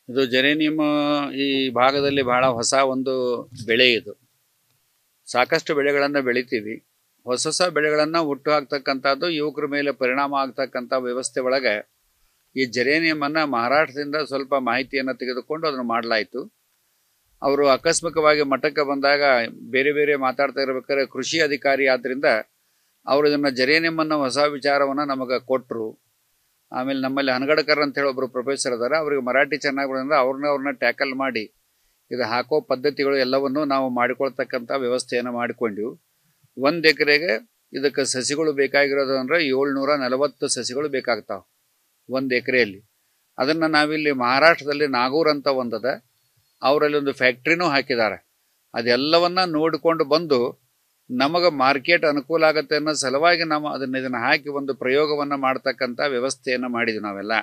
ಇದು ಜೆರೇನಿಯಂ ಈ ಭಾಗದಲ್ಲಿ ಬಹಳ ಹೊಸ ಒಂದು ಬೆಳೆ ಇದು. ಸಾಕಷ್ಟು ಬೆಳೆಗಳನ್ನು ಬೆಳಿತೀವಿ. ಹೊಸ ಬೆಳೆಗಳನ್ನು ಹುಟ್ಟು ಹಾಕ್ತಕ್ಕಂಥದ್ದು ಯುವಕರ ಮೇಲೆ ಪರಿಣಾಮ ಆಗ್ತಕ್ಕಂಥ ವ್ಯವಸ್ಥೆ ಒಳಗೆ ಈ ಜೆರೇನಿಯಮನ್ನು ಮಹಾರಾಷ್ಟ್ರದಿಂದ ಸ್ವಲ್ಪ ಮಾಹಿತಿಯನ್ನು ತೆಗೆದುಕೊಂಡು ಅದನ್ನು ಮಾಡಲಾಯಿತು. ಅವರು ಆಕಸ್ಮಿಕವಾಗಿ ಮಠಕ್ಕೆ ಬಂದಾಗ ಬೇರೆ ಮಾತಾಡ್ತಾ ಇರ್ಬೇಕಾದ್ರೆ ಕೃಷಿ ಅಧಿಕಾರಿ ಆದ್ದರಿಂದ ಅವರು ಇದನ್ನು ಜೆರೇನಿಯಮನ್ನು ಹೊಸ ವಿಚಾರವನ್ನು ನಮಗೆ ಕೊಟ್ಟರು. ಆಮೇಲೆ ನಮ್ಮಲ್ಲಿ ಅನಗಡಕರ್ ಅಂತ ಹೇಳಿ ಒಬ್ಬರು ಪ್ರೊಫೆಸರ್ ಇದ್ದಾರೆ, ಅವ್ರಿಗೆ ಮರಾಠಿ ಚೆನ್ನಾಗಿ ಬರೋದ್ರಿಂದ ಅವ್ರನ್ನ ಟ್ಯಾಕಲ್ ಮಾಡಿ ಇದು ಹಾಕೋ ಪದ್ಧತಿಗಳು ಎಲ್ಲವನ್ನು ನಾವು ಮಾಡಿಕೊಳ್ತಕ್ಕಂಥ ವ್ಯವಸ್ಥೆಯನ್ನು ಮಾಡಿಕೊಂಡ್ವಿ. 1 ಎಕರೆಗೆ ಇದಕ್ಕೆ ಸಸಿಗಳು ಬೇಕಾಗಿರೋದು ಅಂದರೆ 740 ಸಸಿಗಳು ಬೇಕಾಗ್ತಾವೆ 1 ಎಕರೆಯಲ್ಲಿ. ಅದನ್ನು ನಾವಿಲ್ಲಿ ಮಹಾರಾಷ್ಟ್ರದಲ್ಲಿ ನಾಗೂರ್ ಅಂತ ಒಂದದ, ಅವರಲ್ಲಿ ಒಂದು ಫ್ಯಾಕ್ಟ್ರಿನೂ ಹಾಕಿದ್ದಾರೆ. ಅದೆಲ್ಲವನ್ನ ನೋಡಿಕೊಂಡು ಬಂದು ನಮಗೆ ಮಾರ್ಕೆಟ್ ಅನುಕೂಲ ಆಗುತ್ತೆ ಅನ್ನೋ ಸಲುವಾಗಿ ನಾವು ಇದನ್ನು ಹಾಕಿ ಒಂದು ಪ್ರಯೋಗವನ್ನು ಮಾಡ್ತಕ್ಕಂಥ ವ್ಯವಸ್ಥೆಯನ್ನು ಮಾಡಿದ್ವಿ ನಾವೆಲ್ಲ.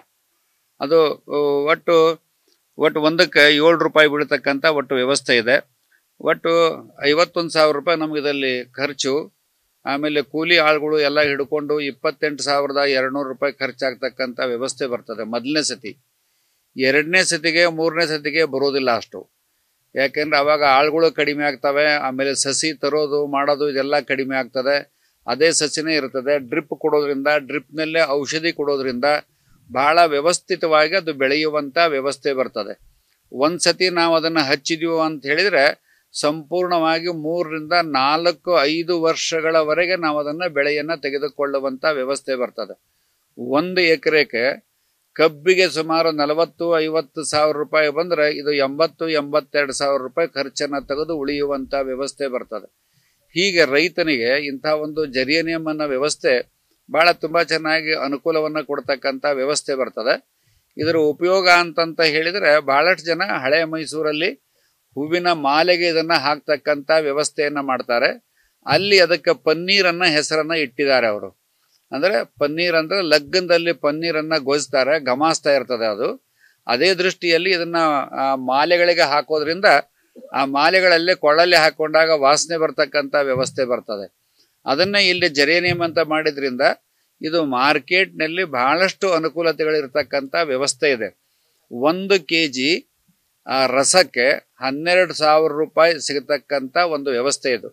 ಅದು ಒಟ್ಟು ಒಂದಕ್ಕೆ 7 ರೂಪಾಯಿ ಬೀಳ್ತಕ್ಕಂಥ ಒಟ್ಟು ವ್ಯವಸ್ಥೆ ಇದೆ. ಒಟ್ಟು 51,000 ರೂಪಾಯಿ ನಮಗೆ ಇದರಲ್ಲಿ ಖರ್ಚು. ಆಮೇಲೆ ಕೂಲಿ ಆಳುಗಳು ಎಲ್ಲ ಹಿಡ್ಕೊಂಡು 28,200 ರೂಪಾಯಿ ಖರ್ಚಾಗ್ತಕ್ಕಂಥ ವ್ಯವಸ್ಥೆ ಬರ್ತದೆ ಮೊದಲನೇ ಸತಿ. 2ನೇ ಸತಿಗೆ 3ನೇ ಸತಿಗೆ ಬರೋದಿಲ್ಲ ಅಷ್ಟು, ಯಾಕೆಂದ್ರೆ ಅವಾಗ ಆಳುಗಳು ಕಡಿಮೆ ಆಗ್ತವೆ. ಆಮೇಲೆ ಸಸಿ ತರೋದು ಮಾಡೋದು ಇದೆಲ್ಲ ಕಡಿಮೆ ಆಗ್ತದೆ. ಅದೇ ಸಸಿನೇ ಇರ್ತದೆ. ಡ್ರಿಪ್ ಕೊಡೋದ್ರಿಂದ, ಡ್ರಿಪ್ನಲ್ಲೇ ಔಷಧಿ ಕೊಡೋದ್ರಿಂದ ಬಹಳ ವ್ಯವಸ್ಥಿತವಾಗಿ ಅದು ಬೆಳೆಯುವಂಥ ವ್ಯವಸ್ಥೆ ಬರ್ತದೆ. ಒಂದು ಸತಿ ನಾವು ಅದನ್ನು ಹಚ್ಚಿದೀವಿ ಅಂತ ಹೇಳಿದರೆ ಸಂಪೂರ್ಣವಾಗಿ 3 ರಿಂದ 4, 5 ವರ್ಷಗಳವರೆಗೆ ನಾವು ಅದನ್ನು ಬೆಳೆಯನ್ನು ತೆಗೆದುಕೊಳ್ಳುವಂಥ ವ್ಯವಸ್ಥೆ ಬರ್ತದೆ. 1 ಎಕರೆಗೆ ಕಬ್ಬಿಗೆ ಸುಮಾರು 40-50 ಸಾವಿರ ರೂಪಾಯಿ ಬಂದರೆ ಇದು 80-82 ಸಾವಿರ ರೂಪಾಯಿ ಖರ್ಚನ್ನು ತೆಗೆದು ಉಳಿಯುವಂಥ ವ್ಯವಸ್ಥೆ ಬರ್ತದೆ. ಹೀಗೆ ರೈತನಿಗೆ ಇಂಥ ಒಂದು ಜೆರೇನಿಯಂ ಅನ್ನೋ ವ್ಯವಸ್ಥೆ ಭಾಳ ತುಂಬ ಚೆನ್ನಾಗಿ ಅನುಕೂಲವನ್ನು ಕೊಡ್ತಕ್ಕಂಥ ವ್ಯವಸ್ಥೆ ಬರ್ತದೆ. ಇದರ ಉಪಯೋಗ ಅಂತಂತ ಹೇಳಿದರೆ ಭಾಳಷ್ಟು ಜನ ಹಳೆ ಮೈಸೂರಲ್ಲಿ ಹೂವಿನ ಮಾಲೆಗೆ ಇದನ್ನು ಹಾಕ್ತಕ್ಕಂಥ ವ್ಯವಸ್ಥೆಯನ್ನು ಮಾಡ್ತಾರೆ. ಅಲ್ಲಿ ಅದಕ್ಕೆ ಪನ್ನೀರನ್ನು ಹೆಸರನ್ನು ಇಟ್ಟಿದ್ದಾರೆ ಅವರು. ಅಂದರೆ ಪನ್ನೀರ್ ಅಂದರೆ ಲಗ್ನದಲ್ಲಿ ಪನ್ನೀರನ್ನು ಗೊಜ್ತಾರೆ, ಘಮಾಸ್ತಾ ಇರ್ತದೆ ಅದು. ಅದೇ ದೃಷ್ಟಿಯಲ್ಲಿ ಇದನ್ನು ಮಾಲೆಗಳಿಗೆ ಹಾಕೋದ್ರಿಂದ ಆ ಮಾಲೆಗಳಲ್ಲೇ ಕೊಳ್ಳಲ್ಲಿ ಹಾಕೊಂಡಾಗ ವಾಸನೆ ಬರ್ತಕ್ಕಂಥ ವ್ಯವಸ್ಥೆ ಬರ್ತದೆ. ಅದನ್ನೇ ಇಲ್ಲಿ ಜೆರೇನಿಯಂ ಅಂತ ಮಾಡಿದ್ರಿಂದ ಇದು ಮಾರ್ಕೆಟ್ನಲ್ಲಿ ಬಹಳಷ್ಟು ಅನುಕೂಲತೆಗಳಿರ್ತಕ್ಕಂಥ ವ್ಯವಸ್ಥೆ ಇದೆ. 1 kg ರಸಕ್ಕೆ 12,000 ರೂಪಾಯಿ ಸಿಗತಕ್ಕಂಥ ಒಂದು ವ್ಯವಸ್ಥೆ ಇದು.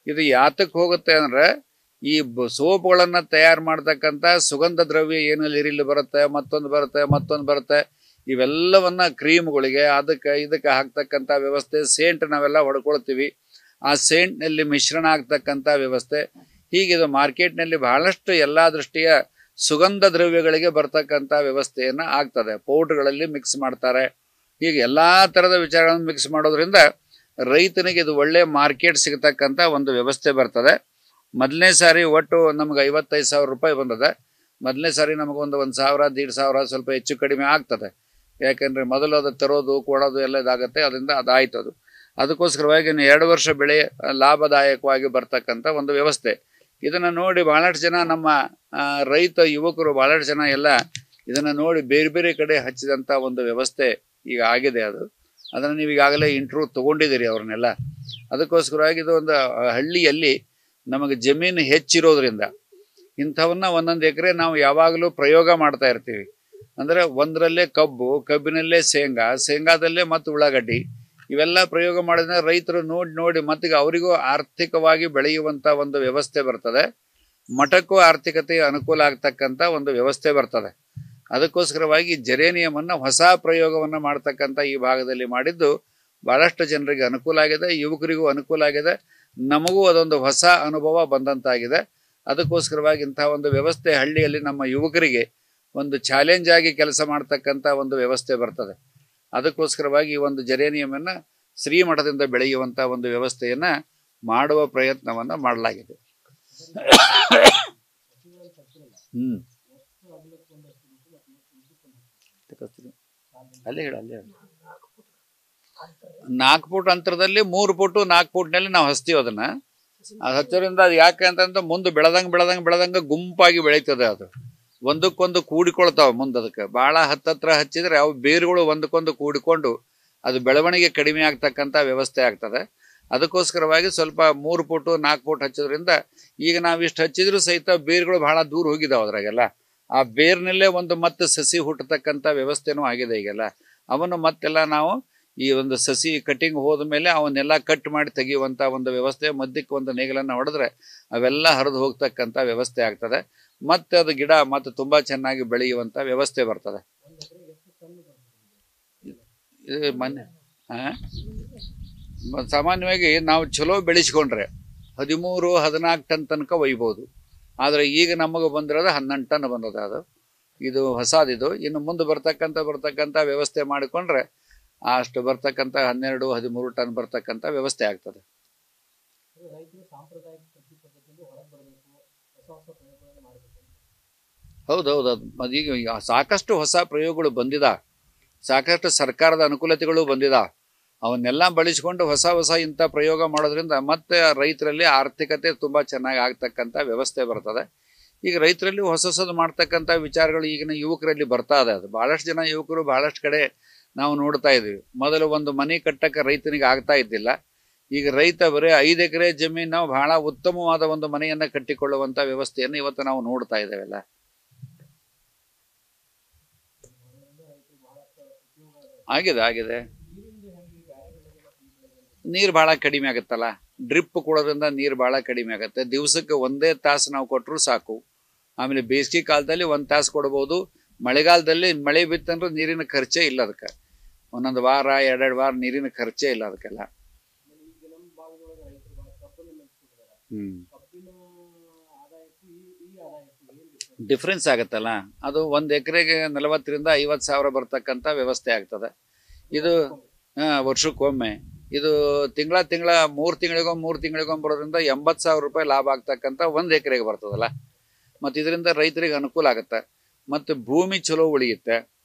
ಇದು ಯಾತಕ್ಕೆ ಹೋಗುತ್ತೆ ಅಂದರೆ ಈ ಸೋಪ್ಗಳನ್ನು ತಯಾರು ಮಾಡ್ತಕ್ಕಂಥ ಸುಗಂಧ ದ್ರವ್ಯ ಏನಲ್ಲಿ ಇಲ್ಲಿ ಬರುತ್ತೆ, ಮತ್ತೊಂದು ಬರುತ್ತೆ, ಇವೆಲ್ಲವನ್ನ ಕ್ರೀಮ್ಗಳಿಗೆ ಇದಕ್ಕೆ ಹಾಕ್ತಕ್ಕಂಥ ವ್ಯವಸ್ಥೆ. ಸೇಂಟ್ ನಾವೆಲ್ಲ ಹೊಡ್ಕೊಳ್ತೀವಿ, ಆ ಸೇಂಟ್ನಲ್ಲಿ ಮಿಶ್ರಣ ಆಗ್ತಕ್ಕಂಥ ವ್ಯವಸ್ಥೆ. ಹೀಗಿದು ಮಾರ್ಕೆಟ್ನಲ್ಲಿ ಬಹಳಷ್ಟು ಎಲ್ಲ ದೃಷ್ಟಿಯ ಸುಗಂಧ ದ್ರವ್ಯಗಳಿಗೆ ಬರ್ತಕ್ಕಂಥ ವ್ಯವಸ್ಥೆಯನ್ನು ಆಗ್ತದೆ. ಪೌಡ್ರ್ಗಳಲ್ಲಿ ಮಿಕ್ಸ್ ಮಾಡ್ತಾರೆ. ಹೀಗೆ ಎಲ್ಲ ಥರದ ವಿಚಾರಗಳನ್ನು ಮಿಕ್ಸ್ ಮಾಡೋದ್ರಿಂದ ರೈತನಿಗೆ ಇದು ಒಳ್ಳೆ ಮಾರ್ಕೆಟ್ ಸಿಗತಕ್ಕಂಥ ಒಂದು ವ್ಯವಸ್ಥೆ ಬರ್ತದೆ. ಮೊದಲನೇ ಸಾರಿ ಒಟ್ಟು ನಮ್ಗೆ 55,000 ರೂಪಾಯಿ ಬಂದದೆ. ಮೊದಲನೇ ಸಾರಿ ನಮಗೊಂದು 1,000-1,500 ಸ್ವಲ್ಪ ಹೆಚ್ಚು ಕಡಿಮೆ ಆಗ್ತದೆ. ಯಾಕೆಂದರೆ ಮೊದಲು ಅದು ತರೋದು ಕೊಡೋದು ಎಲ್ಲ ಇದಾಗುತ್ತೆ, ಅದರಿಂದ ಅದಾಯ್ತು ಅದು. ಅದಕ್ಕೋಸ್ಕರವಾಗಿ 2 ವರ್ಷ ಬೆಳೆ ಲಾಭದಾಯಕವಾಗಿ ಬರ್ತಕ್ಕಂಥ ಒಂದು ವ್ಯವಸ್ಥೆ. ಇದನ್ನು ನೋಡಿ ಭಾಳಷ್ಟು ಜನ ನಮ್ಮ ರೈತ ಯುವಕರು ಭಾಳಷ್ಟು ಜನ ಎಲ್ಲ ಇದನ್ನು ನೋಡಿ ಬೇರೆ ಕಡೆ ಹಚ್ಚಿದಂಥ ಒಂದು ವ್ಯವಸ್ಥೆ ಈಗ ಆಗಿದೆ. ಅದನ್ನು ನೀವು ಈಗಾಗಲೇ ಇಂಟರ್ವ್ಯೂ ತೊಗೊಂಡಿದ್ದೀರಿ ಅವ್ರನ್ನೆಲ್ಲ. ಅದಕ್ಕೋಸ್ಕರವಾಗಿ ಇದು ಒಂದು ಹಳ್ಳಿಯಲ್ಲಿ ನಮಗೆ ಜಮೀನು ಹೆಚ್ಚಿರೋದ್ರಿಂದ ಇಂಥವನ್ನ 1 ಎಕರೆ ನಾವು ಯಾವಾಗಲೂ ಪ್ರಯೋಗ ಮಾಡ್ತಾ ಇರ್ತೀವಿ. ಅಂದರೆ ಒಂದರಲ್ಲೇ ಕಬ್ಬಿನಲ್ಲೇ ಶೇಂಗಾದಲ್ಲೇ ಮತ್ತು ಉಳ್ಳಾಗಡ್ಡಿ ಇವೆಲ್ಲ ಪ್ರಯೋಗ ಮಾಡಿದ್ರೆ ರೈತರು ನೋಡಿ ಮತ್ತಿಗೆ ಅವರಿಗೂ ಆರ್ಥಿಕವಾಗಿ ಬೆಳೆಯುವಂಥ ಒಂದು ವ್ಯವಸ್ಥೆ ಬರ್ತದೆ. ಮಠಕ್ಕೂ ಆರ್ಥಿಕತೆ ಅನುಕೂಲ ಆಗ್ತಕ್ಕಂಥ ಒಂದು ವ್ಯವಸ್ಥೆ ಬರ್ತದೆ. ಅದಕ್ಕೋಸ್ಕರವಾಗಿ ಜೆರೇನಿಯಮನ್ನು ಹೊಸ ಪ್ರಯೋಗವನ್ನು ಮಾಡ್ತಕ್ಕಂಥ ಈ ಭಾಗದಲ್ಲಿ ಮಾಡಿದ್ದು ಭಾಳಷ್ಟು ಜನರಿಗೆ ಅನುಕೂಲ ಆಗಿದೆ, ಯುವಕರಿಗೂ ಅನುಕೂಲ ಆಗಿದೆ, ನಮಗೂ ಅದೊಂದು ಹೊಸ ಅನುಭವ ಬಂದಂತಾಗಿದೆ. ಅದಕ್ಕೋಸ್ಕರವಾಗಿ ಇಂಥ ಒಂದು ವ್ಯವಸ್ಥೆ ಹಳ್ಳಿಯಲ್ಲಿ ನಮ್ಮ ಯುವಕರಿಗೆ ಒಂದು ಚಾಲೆಂಜ್ ಆಗಿ ಕೆಲಸ ಮಾಡ್ತಕ್ಕಂಥ ಒಂದು ವ್ಯವಸ್ಥೆ ಬರ್ತದೆ. ಅದಕ್ಕೋಸ್ಕರವಾಗಿ ಈ ಒಂದು ಜೆರೇನಿಯಮನ್ನು ಶ್ರೀಮಠದಿಂದ ಬೆಳೆಯುವಂಥ ಒಂದು ವ್ಯವಸ್ಥೆಯನ್ನು ಮಾಡುವ ಪ್ರಯತ್ನವನ್ನು ಮಾಡಲಾಗಿದೆ. ಅಲ್ಲೇ 4 ಫೂಟ್ ಅಂತರದಲ್ಲಿ 3 ಫೂಟು 4 ಫೂಟ್ನಲ್ಲಿ ನಾವು ಹಚ್ತೀವಿ ಅದನ್ನು. ಅದು ಹಚ್ಚೋದ್ರಿಂದ ಅದು ಯಾಕೆ ಅಂತಂದ್ರೆ ಮುಂದೆ ಬೆಳೆದಂಗೆ ಗುಂಪಾಗಿ ಬೆಳೀತದೆ. ಅದು ಒಂದಕ್ಕೊಂದು ಕೂಡಿಕೊಳ್ತಾವೆ ಮುಂದೆ. ಅದಕ್ಕೆ ಭಾಳ ಹತ್ತಿರ ಹಚ್ಚಿದರೆ ಅವು ಬೇರುಗಳು ಒಂದಕ್ಕೊಂದು ಕೂಡಿಕೊಂಡು ಅದು ಬೆಳವಣಿಗೆ ಕಡಿಮೆ ಆಗ್ತಕ್ಕಂಥ ವ್ಯವಸ್ಥೆ ಆಗ್ತದೆ. ಅದಕ್ಕೋಸ್ಕರವಾಗಿ ಸ್ವಲ್ಪ 3 ಫೂಟು 4 ಫೂಟ್ ಹಚ್ಚೋದ್ರಿಂದ ಈಗ ನಾವು ಇಷ್ಟು ಹಚ್ಚಿದ್ರೂ ಸಹಿತ ಬೇರುಗಳು ಬಹಳ ದೂರ ಹೋಗಿದ್ದಾವೆ. ಅದ್ರಾಗೆಲ್ಲ ಆ ಬೇರಿನಲ್ಲೇ ಒಂದು ಮತ್ತೆ ಸಸಿ ಹುಟ್ಟತಕ್ಕಂಥ ವ್ಯವಸ್ಥೆನೂ ಆಗಿದೆ ಈಗೆಲ್ಲ. ಅವನ್ನು ಮತ್ತೆಲ್ಲ ನಾವು ಈ ಒಂದು ಸಸಿ ಕಟಿಂಗ್ ಹೋದ ಮೇಲೆ ಅವನ್ನೆಲ್ಲ ಕಟ್ ಮಾಡಿ ತೆಗೆಯುವಂಥ ಒಂದು ವ್ಯವಸ್ಥೆ, ಮಧ್ಯಕ್ಕೆ ಒಂದು ನೇಗಿಲನ್ನು ಹೊಡೆದ್ರೆ ಅವೆಲ್ಲ ಹರಿದು ಹೋಗ್ತಕ್ಕಂಥ ವ್ಯವಸ್ಥೆ ಆಗ್ತದೆ. ಮತ್ತೆ ಅದು ಗಿಡ ಮತ್ತೆ ತುಂಬ ಚೆನ್ನಾಗಿ ಬೆಳೆಯುವಂಥ ವ್ಯವಸ್ಥೆ ಬರ್ತದೆ. ಇದು ಮೊನ್ನೆ ಸಾಮಾನ್ಯವಾಗಿ ನಾವು ಚಲೋ ಬೆಳೆಸ್ಕೊಂಡ್ರೆ 13-14 ಟನ್ ತನಕ ಒಯ್ಬೋದು. ಆದರೆ ಈಗ ನಮಗೆ ಬಂದಿರೋದು 11 ಟನ್ ಬಂದದ. ಅದು ಇದು ಹೊಸದಿದು. ಇನ್ನು ಮುಂದೆ ಬರ್ತಕ್ಕಂಥ ವ್ಯವಸ್ಥೆ ಮಾಡಿಕೊಂಡ್ರೆ ಅಷ್ಟು ಬರ್ತಕ್ಕಂಥ 12-13 ಟನ್ ಬರ್ತಕ್ಕಂಥ ವ್ಯವಸ್ಥೆ ಆಗ್ತದೆ. ಹೌದೌದು, ಅದು ಈಗ ಸಾಕಷ್ಟು ಹೊಸ ಪ್ರಯೋಗಗಳು ಬಂದಿದ, ಸಾಕಷ್ಟು ಸರ್ಕಾರದ ಅನುಕೂಲತೆಗಳು ಬಂದಿದ. ಅವನ್ನೆಲ್ಲ ಬಳಸಿಕೊಂಡು ಹೊಸ ಇಂಥ ಪ್ರಯೋಗ ಮಾಡೋದ್ರಿಂದ ಮತ್ತೆ ರೈತರಲ್ಲಿ ಆರ್ಥಿಕತೆ ತುಂಬ ಚೆನ್ನಾಗಿ ಆಗ್ತಕ್ಕಂಥ ವ್ಯವಸ್ಥೆ ಬರ್ತದೆ. ಈಗ ರೈತರಲ್ಲಿ ಹೊಸದು ಮಾಡ್ತಕ್ಕಂಥ ವಿಚಾರಗಳು ಈಗಿನ ಯುವಕರಲ್ಲಿ ಬರ್ತಾ ಇದೆ. ಅದು ಭಾಳಷ್ಟು ಜನ ಯುವಕರು ಭಾಳಷ್ಟು ಕಡೆ ನಾವು ನೋಡ್ತಾ ಇದ್ದೀವಿ. ಮೊದಲು ಒಂದು ಮನೆ ಕಟ್ಟಕ್ಕೆ ರೈತನಿಗೆ ಆಗ್ತಾ ಇದ್ದಿಲ್ಲ. ಈಗ ರೈತ ಬರೀ 5 ಎಕರೆ ಜಮೀನು ನಾವು ಬಹಳ ಉತ್ತಮವಾದ ಒಂದು ಮನೆಯನ್ನು ಕಟ್ಟಿಕೊಳ್ಳುವಂಥ ವ್ಯವಸ್ಥೆಯನ್ನು ಇವತ್ತು ನಾವು ನೋಡ್ತಾ ಇದ್ದೇವೆಲ್ಲ. ಆಗಿದೆ. ನೀರು ಭಾಳ ಕಡಿಮೆ ಆಗುತ್ತಲ್ಲ, ಡ್ರಿಪ್ ಕೊಡೋದ್ರಿಂದ ನೀರು ಭಾಳ ಕಡಿಮೆ ಆಗುತ್ತೆ. ದಿವಸಕ್ಕೆ 1 ತಾಸು ನಾವು ಕೊಟ್ಟರು ಸಾಕು. ಆಮೇಲೆ ಬೇಸಿಗೆ ಕಾಲದಲ್ಲಿ 1 ತಾಸು ಕೊಡ್ಬೋದು. ಮಳೆಗಾಲದಲ್ಲಿ ಮಳೆ ಬಿತ್ತಂದ್ರೆ ನೀರಿನ ಖರ್ಚೇ ಇಲ್ಲ. ಅದಕ್ಕೆ 1 ವಾರ 2 ವಾರ ನೀರಿನ ಖರ್ಚೇ ಇಲ್ಲ ಅದಕ್ಕೆಲ್ಲ. ಡಿಫ್ರೆನ್ಸ್ ಆಗುತ್ತಲ್ಲ, ಅದು 1 ಎಕರೆಗೆ 40,000-50,000 ಸಾವಿರ ಬರ್ತಕ್ಕಂಥ ವ್ಯವಸ್ಥೆ ಆಗ್ತದೆ. ಇದು ವರ್ಷಕ್ಕೊಮ್ಮೆ, ಇದು ತಿಂಗಳ 3 ತಿಂಗಳಿಗೊಮ್ಮೆ ಬರೋದ್ರಿಂದ 80,000 ರೂಪಾಯಿ ಲಾಭ ಆಗ್ತಕ್ಕಂಥ 1 ಎಕರೆಗೆ ಬರ್ತದಲ್ಲ. ಮತ್ತು ಇದರಿಂದ ರೈತರಿಗೆ ಅನುಕೂಲ ಆಗುತ್ತೆ. ಮತ್ತು ಭೂಮಿ ಚಲೋ ಉಳಿಯುತ್ತೆ,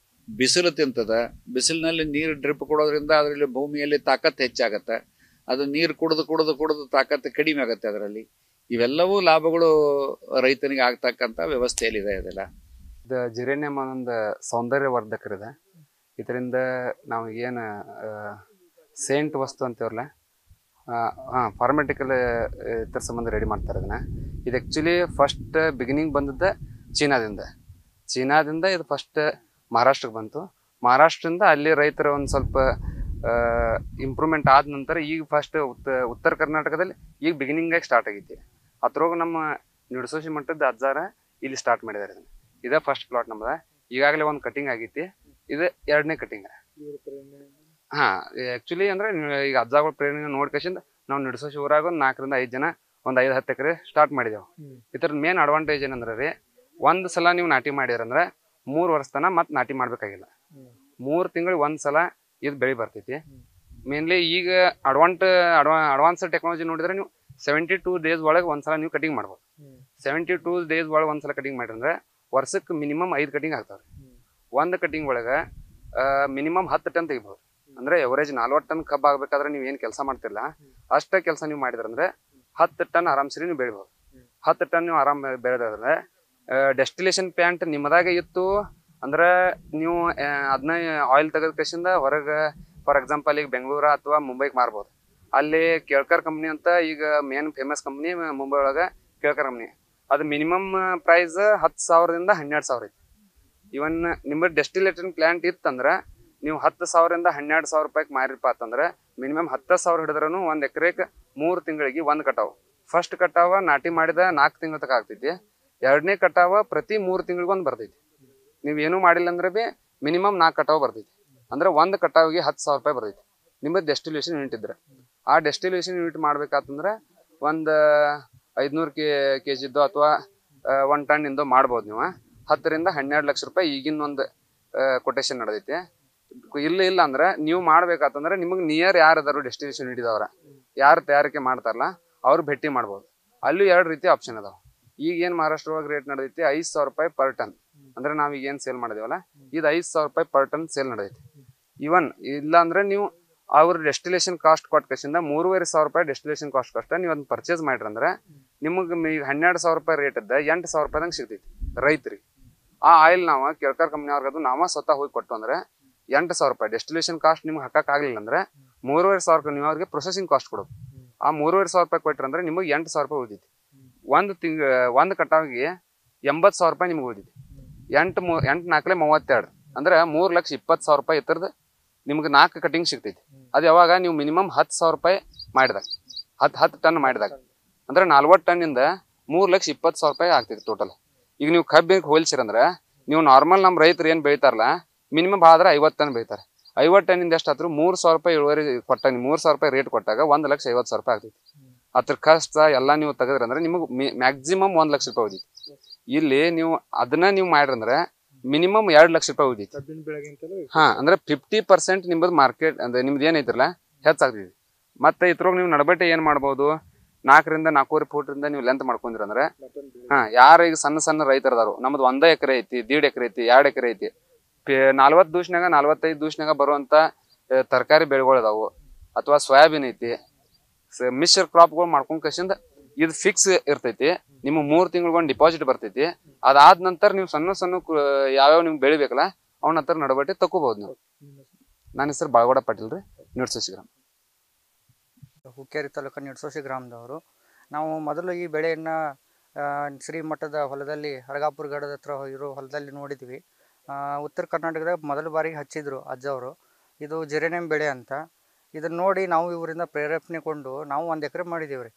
ಬಿಸಿಲು ತಿಂತದೆ. ಬಿಸಿಲಿನಲ್ಲಿ ನೀರು ಡ್ರಿಪ್ ಕೊಡೋದ್ರಿಂದ ಅದರಲ್ಲಿ ಭೂಮಿಯಲ್ಲಿ ತಾಕತ್ತು ಹೆಚ್ಚಾಗತ್ತೆ. ಅದು ನೀರು ಕುಡಿದು ತಾಕತ್ತು ಕಡಿಮೆ ಆಗುತ್ತೆ ಅದರಲ್ಲಿ. ಇವೆಲ್ಲವೂ ಲಾಭಗಳು ರೈತನಿಗೆ ಆಗ್ತಕ್ಕಂಥ ವ್ಯವಸ್ಥೆಯಲ್ಲಿದೆ. ಇದೆಲ್ಲ ಇದು ಜಿರೇನಿಯಂ ಒಂದು ಸೌಂದರ್ಯವರ್ಧಕರಿದೆ. ಇದರಿಂದ ನಾವು ಏನು ಸೇಂಟ್ ವಸ್ತು ಅಂತೀವಲ್ಲ, ಫಾರ್ಮೆಟಿಕಲ್ ಇದ್ರ ಸಂಬಂಧ ರೆಡಿ ಮಾಡ್ತಾರೆ ಇದನ್ನ. ಇದು ಆ್ಯಕ್ಚುಲಿ ಫಸ್ಟ್ ಬಿಗಿನಿಂಗ್ ಬಂದದ್ದು ಚೀನಾದಿಂದ ಇದು ಫಸ್ಟ್ ಮಹಾರಾಷ್ಟ್ರಕ್ಕೆ ಬಂತು. ಮಹಾರಾಷ್ಟ್ರದಿಂದ ಅಲ್ಲಿ ರೈತರ ಒಂದು ಸ್ವಲ್ಪ ಇಂಪ್ರೂವ್ಮೆಂಟ್ ಆದ ನಂತರ ಈಗ ಫಸ್ಟ್ ಉತ್ತರ ಕರ್ನಾಟಕದಲ್ಲಿ ಈಗ ಬಿಗಿನಿಂಗಾಗಿ ಸ್ಟಾರ್ಟ್ ಆಗೈತಿ. ಅದ್ರೊಳಗೆ ನಮ್ಮ ನಿಡಸೋಶಿ ಮಟ್ಟದ ಅಜ್ಜಾರ ಇಲ್ಲಿ ಸ್ಟಾರ್ಟ್ ಮಾಡಿದ್ದಾರೆ ಇದನ್ನು. ಇದೇ ಫಸ್ಟ್ ಪ್ಲಾಟ್ ನಮ್ದು. ಈಗಾಗಲೇ ಒಂದು ಕಟಿಂಗ್ ಆಗೈತಿ, ಇದು 2ನೇ ಕಟಿಂಗ್. ಆ್ಯಕ್ಚುಲಿ ಅಂದರೆ ಈಗ ಅಜ್ಜಾಗಳ ಪ್ರೇರಣೆ ನೋಡ್ಕೇಸಿಂದ ನಾವು ನಿಡಸೋಶಿ ಊರಾಗ ಒಂದು 4-5 ಜನ ಒಂದು 5-10 ಎಕರೆ ಸ್ಟಾರ್ಟ್ ಮಾಡಿದೆವು. ಇದ್ರದ್ದು ಮೇನ್ ಅಡ್ವಾಂಟೇಜ್ ಏನಂದ್ರೆ ರೀ, ಒಂದು ಸಲ ನೀವು ನಾಟಿ ಮಾಡಿದ್ರಂದ್ರೆ 3 ವರ್ಷ ತನಕ ಮತ್ತೆ ನಾಟಿ ಮಾಡ್ಬೇಕಾಗಿಲ್ಲ. 3 ತಿಂಗಳು ಒಂದು ಸಲ ಇದು ಬೆಳೆ ಬರ್ತೈತಿ. ಮೇನ್ಲಿ ಈಗ ಅಡ್ವಾನ್ಸ್ ಟೆಕ್ನಾಲಜಿ ನೋಡಿದ್ರೆ ನೀವು 72 ಡೇಸ್ ಒಳಗೆ ಒಂದ್ಸಲ ನೀವು ಕಟಿಂಗ್ ಮಾಡ್ಬೋದು. 72 ಡೇಸ್ ಒಳಗೆ ಒಂದ್ಸಲ ಕಟಿಂಗ್ ಮಾಡಿದ್ರೆ ವರ್ಷಕ್ಕೆ ಮಿನಿಮಮ್ 5 ಕಟಿಂಗ್ ಆಗ್ತಾವ್ರಿ. ಒಂದು ಕಟಿಂಗ್ ಒಳಗೆ ಮಿನಿಮಮ್ 10 ಟನ್ ತೆಗಿಬೋದು. ಅಂದ್ರೆ ಎವರೇಜ್ 40 ಟನ್ ಕಬ್ಬು ಆಗ್ಬೇಕಾದ್ರೆ ನೀವು ಏನು ಕೆಲಸ ಮಾಡ್ತಿಲ್ಲ ಅಷ್ಟೇ ಕೆಲಸ ನೀವು ಮಾಡಿದ್ರಂದ್ರೆ 10 ಟನ್ ಆರಾಮ್ಸರಿ ನೀವು ಬೆಳಿಬೋದು. 10 ಟನ್ ನೀವು ಆರಾಮ್ ಬೆಳೆದ್ರೆ ಡೆಸ್ಟಿಲೇಷನ್ ಪ್ಯಾಂಟ್ ನಿಮ್ಮದಾಗೆ ಇತ್ತು ಅಂದ್ರೆ ನೀವು ಅದನ್ನ ಆಯಿಲ್ ತೆಗೆದ ಕಸಿಂದ ಹೊರಗೆ ಫಾರ್ ಎಕ್ಸಾಂಪಲ್ ಈಗ ಬೆಂಗಳೂರು ಅಥವಾ ಮುಂಬೈಗೆ ಮಾರ್ಬೋದು. ಅಲ್ಲಿ ಕೇಳ್ಕರ್ ಕಂಪ್ನಿ ಅಂತ ಈಗ ಮೇನ್ ಫೇಮಸ್ ಕಂಪ್ನಿ ಮುಂಬೈ ಒಳಗೆ ಕೇಳ್ಕರ್ ಕಂಪ್ನಿ. ಅದು ಮಿನಿಮಮ್ ಪ್ರೈಸ್ 10,000ದಿಂದ 12,000 ಐತಿ. ಇವನ್ ನಿಮ್ಮ ಡೆಸ್ಟಿಲೇಷನ್ ಪ್ಲಾಂಟ್ ಇತ್ತಂದ್ರೆ ನೀವು 10,000ರಿಂದ 12,000 ರೂಪಾಯಿಗೆ ಮಾರಿರಪ್ಪ ಅಂತಂದ್ರೆ ಮಿನಿಮಮ್ 10,000 ಹಿಡಿದ್ರೂ 1 ಎಕರೆಗೆ 3 ತಿಂಗಳಿಗೆ 1 ಕಟಾವು. ಫಸ್ಟ್ ಕಟಾವ ನಾಟಿ ಮಾಡಿದ 4 ತಿಂಗಳ ತನಕ ಆಗ್ತೈತಿ. 2ನೇ ಕಟಾವ ಪ್ರತಿ 3 ತಿಂಗಳಿಗೆ 1 ಬರ್ತೈತಿ. ನೀವೇನು ಮಾಡಿಲ್ಲ ಅಂದ್ರೆ ಬಿ ಮಿನಿಮಮ್ 4 ಕಟಾವು ಬರ್ತೈತಿ. ಅಂದ್ರೆ 1 ಕಟಾವಿಗೆ 10,000 ರೂಪಾಯಿ ಬರ್ತೈತಿ ನಿಮ್ಮದು ಡೆಸ್ಟಿಲೇಷನ್ ಯೂನಿಟ್ ಇದ್ರೆ. ಆ ಡೆಸ್ಟಿಲೇಷನ್ ಯೂನಿಟ್ ಮಾಡ್ಬೇಕಂತಂದ್ರೆ ಒಂದು 500 ಕೆಜಿದ್ದು ಅಥವಾ 1 ಟನ್ ಇಂದು ಮಾಡ್ಬೋದು ನೀವು. 10ರಿಂದ 12 ಲಕ್ಷ ರೂಪಾಯಿ ಈಗಿನ ಒಂದು ಕೊಟೇಶನ್ ನಡೆದೈತಿ. ಇಲ್ಲ ಅಂದ್ರೆ ನೀವು ಮಾಡ್ಬೇಕಂತಂದ್ರೆ ನಿಮಗೆ ನಿಯರ್ ಯಾರು ಅದಾರು ಡೆಸ್ಟಿನೇಷನ್ ಹಿಡಿದವ್ರ ಯಾರು ತಯಾರಿಕೆ ಮಾಡ್ತಾರಲ್ಲ ಅವ್ರು ಭೇಟಿ ಮಾಡ್ಬೋದು. ಅಲ್ಲೂ 2 ರೀತಿ ಆಪ್ಷನ್ ಅದಾವ. ಈಗ ಏನು ಮಹಾರಾಷ್ಟ್ರ ಒಳಗೆ ರೇಟ್ ನಡೆದೈತಿ 5,000 ರೂಪಾಯಿ ಪರ್ ಟನ್. ಅಂದ್ರೆ ನಾವ್ ಈಗ ಏನು ಸೇಲ್ ಮಾಡಿದೇವಲ್ಲ ಇದು 5,000 ರೂಪಾಯಿ ಪರ್ ಟನ್ ಸೇಲ್ ನಡೆದೈತಿ. ಇವನ್ ಇಲ್ಲ ಅಂದ್ರೆ ನೀವು ಅವ್ರ ಡೆಸ್ಟಿಲೇಷನ್ ಕಾಸ್ಟ್ ಕೊಟ್ಟಕಸಿಂದ 3,500 ರೂಪಾಯಿ ಡೆಸ್ಟಿಲೇಷನ್ ಕಾಸ್ಟ್ ಕಷ್ಟ ನೀವು ಅದನ್ನ ಪರ್ಚೇಸ್ ಮಾಡ್ರಂದ್ರೆ ನಿಮಗೆ ಈಗ 12,000 ರೂಪಾಯಿ ರೇಟ್ ಇದ್ದ 8,000 ರೂಪಾಯಿದಂಗೆ ಸಿಗ್ತೈತಿ ರೈತರಿಗೆ. ಆ ಆಯಿಲ್ ನಾವು ಕೇಳ್ಕರ್ ಕಂಪ್ನಿ ಅವ್ರಿಗೆ ಅದು ನಾವ ಸ್ವತಃ ಹೋಗಿ ಕೊಟ್ಟು ಅಂದ್ರೆ 8,000 ರೂಪಾಯಿ ಡೆಸ್ಟಿಲೇಷನ್ ಕಾಸ್ಟ್ ನಿಮ್ಗೆ ಹಾಕಕ್ಕಾಗಲಿಲ್ಲ ಅಂದ್ರೆ 3,500 ನೀವು ಅವ್ರಿಗೆ ಪ್ರೊಸೆಸಿಂಗ್ ಕಾಸ್ಟ್ ಕೊಡೋದು. ಆ 3,500 ರೂಪಾಯಿ ಕೊಟ್ಟರೆ ನಿಮಗೆ 8,000 ರೂಪಾಯಿ ಉಳಿದೈತಿ. ಒಂದು ಕಟಾವಿಗೆ 80,000 ರೂಪಾಯಿ ನಿಮ್ಗೆ ಉಳಿದೈತಿ. 8 4 32 ಅಂದ್ರೆ 3,20,000 ರೂಪಾಯಿ ಇತ್ತರದ ನಿಮ್ಗೆ 4 ಕಟಿಂಗ್ ಸಿಗ್ತೈತಿ. ಅದು ಯಾವಾಗ ನೀವು ಮಿನಿಮಮ್ 10,000 ರೂಪಾಯಿ ಮಾಡಿದಾಗ 10 ಟನ್ ಮಾಡಿದಾಗ ಅಂದ್ರೆ 40 ಟನ್ನಿಂದ 3,20,000 ರೂಪಾಯಿ ಆಗ್ತೈತಿ ಟೋಟಲ್. ಈಗ ನೀವು ಕಬ್ಬಿಗೆ ಹೋಲಿಸಿರಂದ್ರೆ ನೀವು ನಾರ್ಮಲ್ ನಮ್ಮ ರೈತರು ಏನು ಬೆಳಿತಾರಲ್ಲ ಮಿನಿಮಮ್ ಆದ್ರೆ 50 ಟನ್ ಬೆಳಿತಾರೆ. 50 ಟನ್ನಿಂದ ಎಷ್ಟಾದ್ರು 3,000 ರೂಪಾಯಿ ಇಳುವರಿ ಕೊಟ್ಟಾಗ 3,000 ರೂಪಾಯಿ ರೇಟ್ ಕೊಟ್ಟಾಗ 1,50,000 ರೂಪಾಯಿ ಆಗ್ತೈತಿ. ಅದ್ರ ಖರ್ಚು ಎಲ್ಲ ನೀವು ತೆಗೆದ್ರಿ ಅಂದ್ರೆ ನಿಮಗೆ ಮ್ಯಾಕ್ಸಿಮಮ್ 1 ಲಕ್ಷ ರೂಪಾಯಿ ಉಳಿತೈತಿ. ಇಲ್ಲಿ ನೀವು ಅದನ್ನ ನೀವು ಮಾಡ್ರಂದ್ರೆ ಮಿನಿಮಮ್ 2 ಲಕ್ಷ ರೂಪಾಯಿ ಉಳಿತೈತಿ. ಹಾ ಅಂದ್ರೆ 50% ನಿಮ್ಮದು ಮಾರ್ಕೆಟ್ ಅಂದ್ರೆ ನಿಮ್ದು ಏನೈತಿರಲ್ಲ ಹೆಚ್ಚಾಗ್ತೈತಿ. ಮತ್ತೆ ಇದ್ರೊಳಗೆ ನೀವು ನಡಬಟ್ಟೆ ಏನ್ ಮಾಡ್ಬೋದು, 4 ರಿಂದ 4.5 ಫೂಟ್ರಿಂದ ನೀವು ಲೆಂತ್ ಮಾಡ್ಕೊಂಡ್ರಿ ಅಂದ್ರೆ ಯಾರ ಈಗ ಸಣ್ಣ ರೈತರ ಅದಾರು, ನಮ್ದು 1 ಎಕರೆ ಐತಿ, 1.5 ಎಕರೆ ಐತಿ, 2 ಎಕರೆ ಐತಿ, 40 ದಿವ್ಸನಾಗ 45 ದಿವ್ಸನಾಗ ಬರುವಂತ ತರಕಾರಿ ಬೆಳೆಗಳು ಅದಾವು, ಅಥವಾ ಸೋಯಾಬೀನ್ ಐತಿ, ಮಿಶ್ರ ಕ್ರಾಪ್ಗಳು ಮಾಡ್ಕೊಂಡ್ ಕಸಿಂದ ಇದು ಫಿಕ್ಸ್ ಇರ್ತೈತಿ. ನಿಮ್ಮ 3 ತಿಂಗಳಿಗೊಂದು ಡಿಪಾಸಿಟ್ ಬರ್ತೈತಿ. ಅದಾದ ನಂತರ ನೀವು ಸಣ್ಣ ಯಾವ್ಯಾವ ನಿಮ್ಗೆ ಬೆಳಿಬೇಕಲ್ಲ ಅವನ ಹತ್ರ ನಡಬಟ್ಟಿ ತಕೋಬಹುದು ನೀವು. ನನ್ನ ಹೆಸರು ಬಾಳಗೌಡ ಪಾಟೀಲ್ ರೀ, ನಿಡ್ಸೋಸಿ ಗ್ರಾಮ, ಹುಕ್ಕೇರಿ ತಾಲೂಕು ನಿಡ್ಸೋಸಿ ಗ್ರಾಮದವರು. ನಾವು ಮೊದಲು ಈ ಬೆಳೆಯನ್ನು ಶ್ರೀಮಠದ ಹೊಲದಲ್ಲಿ ಹರಗಾಪುರ ಗಡದ ಹತ್ರ ಇರೋ ಹೊಲದಲ್ಲಿ ನೋಡಿದ್ವಿ. ಉತ್ತರ ಕರ್ನಾಟಕದಾಗ ಮೊದಲ ಬಾರಿಗೆ ಹಚ್ಚಿದ್ರು ಅಜ್ಜವರು. ಇದು ಜಿರೇನಿಯಂ ಬೆಳೆ ಅಂತ. ಇದನ್ನು ನೋಡಿ ನಾವು ಇವರಿಂದ ಪ್ರೇರೇಪಣೆಗೊಂಡು ನಾವು 1 ಎಕರೆ ಮಾಡಿದ್ದೀವಿ ರೀ.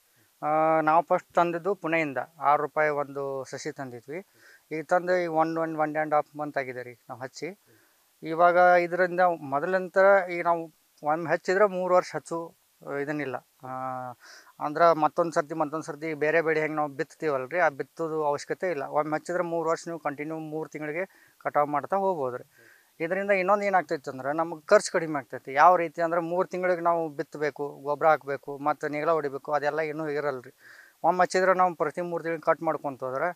ನಾವು ಫಸ್ಟ್ ತಂದಿದ್ದು ಪುಣೆಯಿಂದ 6 ರೂಪಾಯಿ ಒಂದು ಸಸಿ ತಂದಿದ್ವಿ. ಈಗ ತಂದು ಈಗ 1.5 ಮಂತ್ ಆಗಿದೆ ರೀ ನಾವು ಹಚ್ಚಿ. ಇವಾಗ ಇದರಿಂದ ಮೊದಲಂತರ ಈಗ ನಾವು ಒಮ್ಮೆ ಹಚ್ಚಿದ್ರೆ 3 ವರ್ಷ ಹಚ್ಚು ಇದನ್ನಿಲ್ಲ. ಅಂದ್ರೆ ಮತ್ತೊಂದು ಸರ್ತಿ ಬೇರೆ ಬೆಳೆ ಹೆಂಗೆ ನಾವು ಬಿತ್ತೀವಲ್ಲ ರೀ, ಆ ಬಿತ್ತೋದು ಅವಶ್ಯಕತೆ ಇಲ್ಲ. ಒಮ್ಮೆ ಹಚ್ಚಿದ್ರೆ 3 ವರ್ಷ ನೀವು ಕಂಟಿನ್ಯೂ 3 ತಿಂಗಳಿಗೆ ಕಟಾವು ಮಾಡ್ತಾ ಹೋಗ್ಬೋದು ರೀ. ಇದರಿಂದ ಇನ್ನೊಂದು ಏನಾಗ್ತೈತೆ ಅಂದ್ರೆ ನಮಗೆ ಖರ್ಚು ಕಡಿಮೆ ಆಗ್ತೈತಿ. ಯಾವ ರೀತಿ ಅಂದ್ರೆ 3 ತಿಂಗಳಿಗೆ ನಾವು ಬಿತ್ತಬೇಕು, ಗೊಬ್ಬರ ಹಾಕಬೇಕು, ಮತ್ತು ನೇಗಿಲ ಹೊಡಿಬೇಕು, ಅದೆಲ್ಲ ಏನೂ ಇರಲ್ಲ ರೀ. ಒಮ್ಮೆ ಹಚ್ಚಿದ್ರೆ ನಾವು ಪ್ರತಿ 3 ತಿಂಗಳಿಗೆ ಕಟ್ ಮಾಡ್ಕೊತ ಹೋದ್ರೆ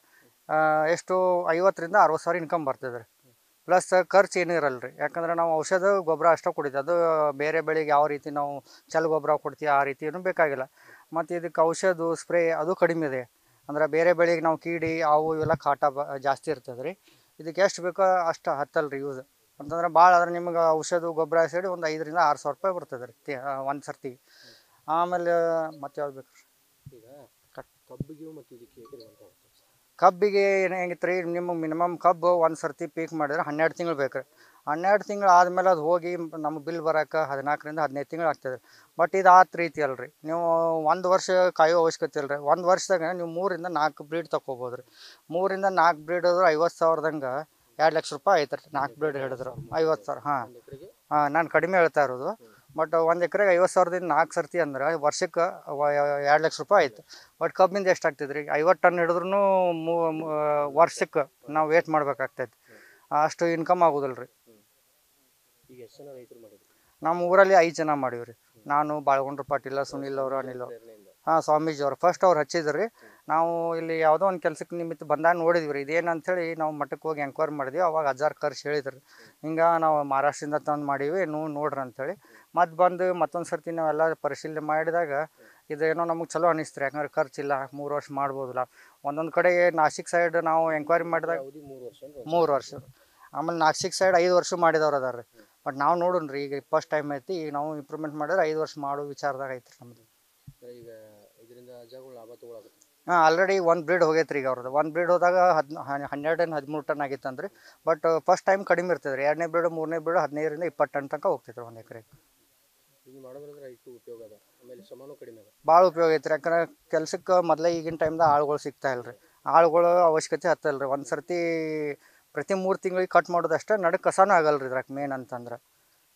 ಎಷ್ಟು 50,000 ರಿಂದ 60,000 ಇನ್ಕಮ್ ಬರ್ತದೆ ರೀ. ಪ್ಲಸ್ ಖರ್ಚು ಏನೂ ಇರಲ್ಲ ರೀ. ಯಾಕಂದ್ರೆ ನಾವು ಔಷಧ ಗೊಬ್ಬರ ಅಷ್ಟೇ ಕೊಡಿದ್ವಿ. ಅದು ಬೇರೆ ಬೆಳೆಗೆ ಯಾವ ರೀತಿ ನಾವು ಗೊಬ್ಬರ ಕೊಡ್ತೀವಿ ಆ ರೀತಿ ಏನೂ ಬೇಕಾಗಿಲ್ಲ. ಮತ್ತು ಇದಕ್ಕೆ ಔಷಧ ಸ್ಪ್ರೇ ಅದು ಕಡಿಮೆ ಇದೆ. ಅಂದ್ರೆ ಬೇರೆ ಬೆಳೆಗೆ ನಾವು ಕೀಡಿ ಅವು ಇವೆಲ್ಲ ಕಾಟ ಜಾಸ್ತಿ ಇರ್ತದೆ ರೀ. ಇದಕ್ಕೆ ಎಷ್ಟು ಬೇಕೋ ಅಷ್ಟು ಹತ್ತಲ್ಲ ರೀ ಯೂಸ್ ಅಂತಂದ್ರೆ ಭಾಳ ಆದ್ರೆ ನಿಮ್ಗೆ ಔಷಧ ಗೊಬ್ಬರ ಸೇರಿ ಒಂದು 5,000 ರಿಂದ 6,000 ರೂಪಾಯಿ ಬರ್ತದೆ ರೀ ಒಂದು ಸರ್ತಿ. ಆಮೇಲೆ ಮತ್ತೆ ಯಾವ್ದು ಬೇಕು ರೀ ಈಗ ಕಬ್ಬಿಗೆ ಏನು ಹೆಂಗಿತ್ತು ರೀ, ನಿಮಗೆ ಮಿನಿಮಮ್ ಕಬ್ಬು ಒಂದು ಸರ್ತಿ ಪೀಕ್ ಮಾಡಿದ್ರೆ 12 ತಿಂಗಳು ಬೇಕು ರೀ. 12 ತಿಂಗಳು ಆದಮೇಲೆ ಅದು ಹೋಗಿ ನಮಗೆ ಬಿಲ್ ಬರೋಕೆ 14 ರಿಂದ 15 ತಿಂಗಳು ಆಗ್ತದೆ ರೀ. ಬಟ್ ಇದು ಆ ರೀತಿ ಅಲ್ಲ ರೀ. ನೀವು 1 ವರ್ಷ ಕಾಯೋ ಅವಶ್ಯಕತೆ ಇಲ್ಲ ರೀ. 1 ವರ್ಷದಾಗ ನೀವು 3 ರಿಂದ 4 ಬ್ರೀಡ್ ತಗೋಬೋದು ರೀ. 3 ರಿಂದ 4 ಬ್ರೀಡ್ ಆದ್ರೆ 50,000ದಂಗೆ 2 ಲಕ್ಷ ರೂಪಾಯಿ ಆಯ್ತು ರೀ. 4 ಬ್ರೀಡ್ ಹಿಡಿದ್ರು 50,000. ಹಾಂ ನಾನು ಕಡಿಮೆ ಹೇಳ್ತಾ ಇರೋದು. ಬಟ್ 1 ಎಕರೆಗೆ 50,000ದಿಂದ 4 ಸರ್ತಿ ಅಂದ್ರೆ ವರ್ಷಕ್ಕೆ 2 ಲಕ್ಷ ರೂಪಾಯಿ ಆಯ್ತು. ಬಟ್ ಕಬ್ಬಿಂದ ಎಷ್ಟು ಆಗ್ತದೆ ರೀ, 50 ಟನ್ ಹಿಡಿದ್ರೂ ವರ್ಷಕ್ಕೆ ನಾವು ವೇಟ್ ಮಾಡ್ಬೇಕಾಗ್ತೈತಿ. ಅಷ್ಟು ಇನ್ಕಮ್ ಆಗೋದಿಲ್ಲ ರೀ. ನಮ್ಮ ಊರಲ್ಲಿ 5 ಜನ ಮಾಡೀವಿ ರೀ. ನಾನು, ಬಾಳಗೊಂಡ್ರ ಪಾಟೀಲ, ಸುನಿಲ್ ಅವರು, ಅನಿಲ್ ಅವರು. ಹಾಂ, ಸ್ವಾಮೀಜಿ ಅವರು ಫಸ್ಟ್ ಅವ್ರು ಹಚ್ಚಿದ್ರು ರೀ. ನಾವು ಇಲ್ಲಿ ಯಾವುದೋ ಒಂದು ಕೆಲಸಕ್ಕೆ ನಿಮಿತ್ತ ಬಂದಾಗ ನೋಡಿದ್ವಿ ರೀ. ಇದೇನು ಅಂಥೇಳಿ ನಾವು ಮಠಕ್ಕೆ ಹೋಗಿ ಎಂಕ್ವೈರಿ ಮಾಡಿದ್ವಿ. ಅವಾಗ ಅಜ್ಜಾರು ಕರ್ಸಿ ಹೇಳಿದ್ರು, ಹಿಂಗೆ ನಾವು ಮಹಾರಾಷ್ಟ್ರದಿಂದ ತಂದು ಮಾಡೀವಿ, ನೋಡ್ರಿ ಅಂಥೇಳಿ. ಮತ್ತು ಬಂದು ಮತ್ತೊಂದು ಸರ್ತಿ ನಾವೆಲ್ಲ ಪರಿಶೀಲನೆ ಮಾಡಿದಾಗ ಇದೇನೋ ನಮಗೆ ಚಲೋ ಅನ್ನಿಸ್ತು ರೀ. ಯಾಕಂದ್ರೆ ಖರ್ಚಿಲ್ಲ, 3 ವರ್ಷ ಮಾಡ್ಬೋದಿಲ್ಲ. ಒಂದೊಂದು ಕಡೆ ನಾಸಿಕ್ ಸೈಡ್ ನಾವು ಎಂಕ್ವೈರಿ ಮಾಡಿದಾಗ 3 ವರ್ಷ, ಆಮೇಲೆ ನಾಸಿಕ್ ಸೈಡ್ 5 ವರ್ಷ ಮಾಡಿದವ್ರು ಅದಾರ ರೀ. ಬಟ್ ನಾವು ನೋಡೋಣ ರೀ, ಈಗ ಫಸ್ಟ್ ಟೈಮ್ ಐತಿ. ಈಗ ನಾವು ಇಂಪ್ರೂವ್ಮೆಂಟ್ ಮಾಡಿದ್ರೆ 5 ವರ್ಷ ಮಾಡೋ ವಿಚಾರದಾಗ ಐತ್ರಿ ನಮ್ಮದು. ಹಾಂ, ಆಲ್ರೆಡಿ 1 ಬ್ರೀಡ್ ಹೋಗೈತೆ ರೀ. ಈಗ ಅವ್ರದ್ದು 1 ಬ್ರೀಡ್ ಹೋದಾಗ 12-13 ಟನ್ ಆಗಿತ್ತಂದ್ರಿ. ಬಟ್ ಫಸ್ಟ್ ಟೈಮ್ ಕಡಿಮೆ ಇರ್ತದೆ ರೀ. 2ನೇ ಬ್ರೀಡ್ 3ನೇ ಬ್ರೀಡ್ 15 ರಿಂದ 20 ಟನ್ ತನಕ ಹೋಗ್ತೈತೆ ರೀ 1 ಎಕರೆಗೆ. ಭಾಳ ಉಪಯೋಗ ಐತ್ರಿ. ಯಾಕಂದ್ರೆ ಕೆಲ್ಸಕ್ಕೆ ಮೊದಲೇ ಈಗಿನ ಟೈಮ್ದಾಗ ಆಳುಗಳು ಸಿಗ್ತಾ ಇಲ್ಲ ರೀ. ಆಳುಗಳು ಅವಶ್ಯಕತೆ ಹತ್ತಲ್ಲ ರೀ. ಒಂದು ಸರ್ತಿ ಪ್ರತಿ 3 ತಿಂಗಳಿಗೆ ಕಟ್ ಮಾಡೋದಷ್ಟೇ. ನಡುಕ್ಕೆ ಕಸನೂ ಆಗಲ್ಲ ರೀ ಇದ್ರಾಗ. ಮೇನ್ ಅಂತಂದ್ರೆ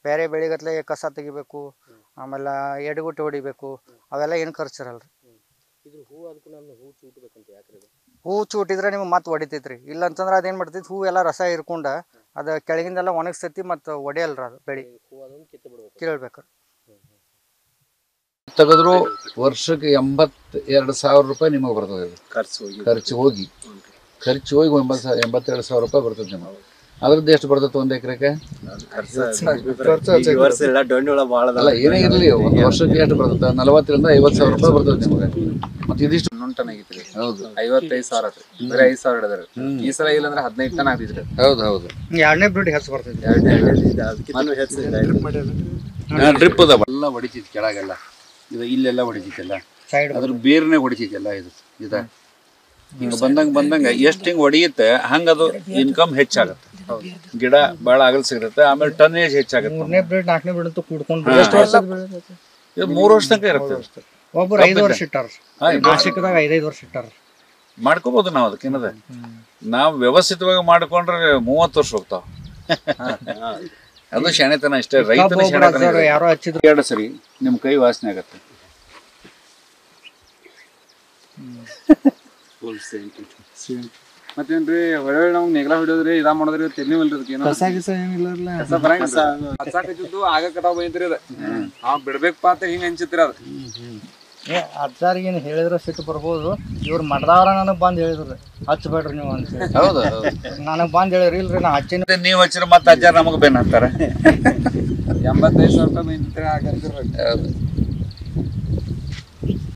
ಬೇರೆ ಬೆಳೆಗತ್ಲೆ ಕಸ ತೆಗಿಬೇಕು, ಆಮೇಲೆ ಎಡೆಗುಟ್ಟಿ ಹೊಡಿಬೇಕು, ಅವೆಲ್ಲ ಏನು ಖರ್ಚಿರಲ್ಲ ರೀ. ಹೂ ಚೂಟಿದ್ರೆ ನಿಮ್ಗೆ ಮತ್ತೆ ಹೊಡಿತೈತೆ ರೀ. ಇಲ್ಲ ಅಂತಂದ್ರೆ ಅದೇನು ಮಾಡ್ತೈತಿ, ಹೂ ಎಲ್ಲ ರಸ ಇರ್ಕೊಂಡು ಅದು ಕೆಳಗಿಂದೆಲ್ಲ ಒಣಗಿಸ್ತೈತಿ, ಮತ್ತು ಹೊಡೆಯಲ್ಲ ರೀ ಅದು ಬೆಳೆ. ಕೇಳ್ಬೇಕು ರೀ. ತೆಗೆದ್ರು ವರ್ಷಕ್ಕೆ 82,000 ರೂಪಾಯಿ ನಿಮಗೆ ಬರ್ತದೆ. ಖರ್ಚು ಹೋಗಿ 82,000 ರೂಪಾಯಿ ಬರ್ತದೆ ನಿಮಗೆ. ಅದ್ರದ್ದು ಎಷ್ಟು ಬರ್ತದೆ 1 ಎಕರೆಗೆ? ಅಲ್ಲ, ಏನೇ ಇರಲಿ, 1 ವರ್ಷಕ್ಕೆ ಎಷ್ಟು ಬರ್ತದೆ? 40,000 ರಿಂದ 50,000 ರೂಪಾಯಿ ಬರ್ತದೆ ನಿಮಗೆ. ಮತ್ತೆ ಇದಿಷ್ಟು ಟನ್ ಆಗಿತ್ತು ರೀ. ಹೌದು, 55,000 ಆತ್ರಿ. ಬರೀ 5,000 ಹಿಡಿದ್ರಿ. ಈ ಸಲ ಇಲ್ಲ ಅಂದ್ರೆ 15 ಟನ್ ಆಗ್ತಿದ್ರಿ. ಹೌದು. 2ನೇ ಬ್ರೀಡ್ ಹೆಚ್ಚು ಬರ್ತೈತಿ. ಡ್ರಿಪ್ ಅದ ಎಲ್ಲ ಹೊಡಿತಿತ್ತು ಕೆಳಗೆಲ್ಲ. ಇದು ಇಲ್ಲೆಲ್ಲ ಹೊಡಿತಿತ್ತಲ್ಲ, ಅದ್ರ ಬೇರ್ನೆ ಹೊಡಿತಿತ್ತಲ್ಲ. ಇದು ಹಿಂಗೆ ಬಂದಂಗೆ ಎಷ್ಟು ಹಿಂಗೆ ಹೊಡಿಯುತ್ತೆ ಹಂಗೆ ಅದು ಇನ್ಕಮ್ ಹೆಚ್ಚಾಗುತ್ತೆ. ಗಿಡ ಬಹಳ ಅಗಲ ಸಿಗುತ್ತೆ, ಆಮೇಲೆ ಟನ್ನೇಜ್ ಹೆಚ್ಚಾಗುತ್ತೆ. 3ನೇ ಬ್ರೀಡ್ 4ನೇ ಬ್ರೀಡ್ ಅಂತ ಕೂಡ್ಕೊಂಡು ಇದು 3 ವರ್ಷ ತನಕ ಇರುತ್ತೆ. ಒಬ್ಬರು 5 ವರ್ಷ ಇಟ್ಟಾರ, ನಾಸಿಕದಾಗ 5 ವರ್ಷ ಇಟ್ಟಾರ. ಮಾಡ್ಕೋಬಹುದು ನಾವು ಅದಕ್ಕೇನದ. ನಾವು ವ್ಯವಸ್ಥಿತವಾಗಿ ಮಾಡ್ಕೊಂಡ್ರೆ 30 ವರ್ಷ ಹೋಗ್ತಾವ. ಅದು ಶಾಣೆತನ ಅಷ್ಟೇ, ರೈತನ ಶಾಣೆತನ. ಯಾರೋ ಹಚ್ಚಿದ್ರು ಎರಡು ಸರಿ ನಿಮ್ ಕೈ ವಾಸನೆ ಆಗತ್ತೆ. ಮತ್ತೇನ್ರಿ ಹೊಳೆ ನಮ್ಗೆ ನೆಗಲ ಹೊಡಿಯೋದ್ರಿ ಇದಾ ಮಾಡೋದ್ರಿ ತೆನ್ನಿವಲ್ರಿ ಹಚ್ಚಾಕತ್ತಿದ್ದು ಆಗ ಕಟಾವ್ ಬೈತ್ರಿ ಅದ ನಾವ್ ಬಿಡ್ಬೇಕಪ್ಪ ಅಂತ ಹಿಂಗ ಅನ್ಸಿತ್ರಿ ಅದ. ಅಜ್ಜಾರಿಗೆ ಏನು ಹೇಳಿದ್ರೆ ಸಿಟ್ಟು ಬರ್ಬೋದು, ಇವ್ರು ಮಡ್ದವ್ರ ನನಗೆ ಬಂದು ಹೇಳಿದ್ರು ಹಚ್ಬೇಡ್ರಿ ನೀವು ಅಂತ. ಹೌದು, ನನಗೆ ಬಂದು ಹೇಳಿರಿ ಇಲ್ರಿ ನಾ ಹಚ್ಚಿನ ನೀವ್ ಹಚ್ಚಿರ ಮತ್ತೆ ಅಜ್ಜಾರ ನಮಗ್ ಬೇನ್ ಅಂತಾರ. 85,000 ರೂಪಾಯಿ ಬೈತ್ರಿ ಆಗತ್ತಿರ.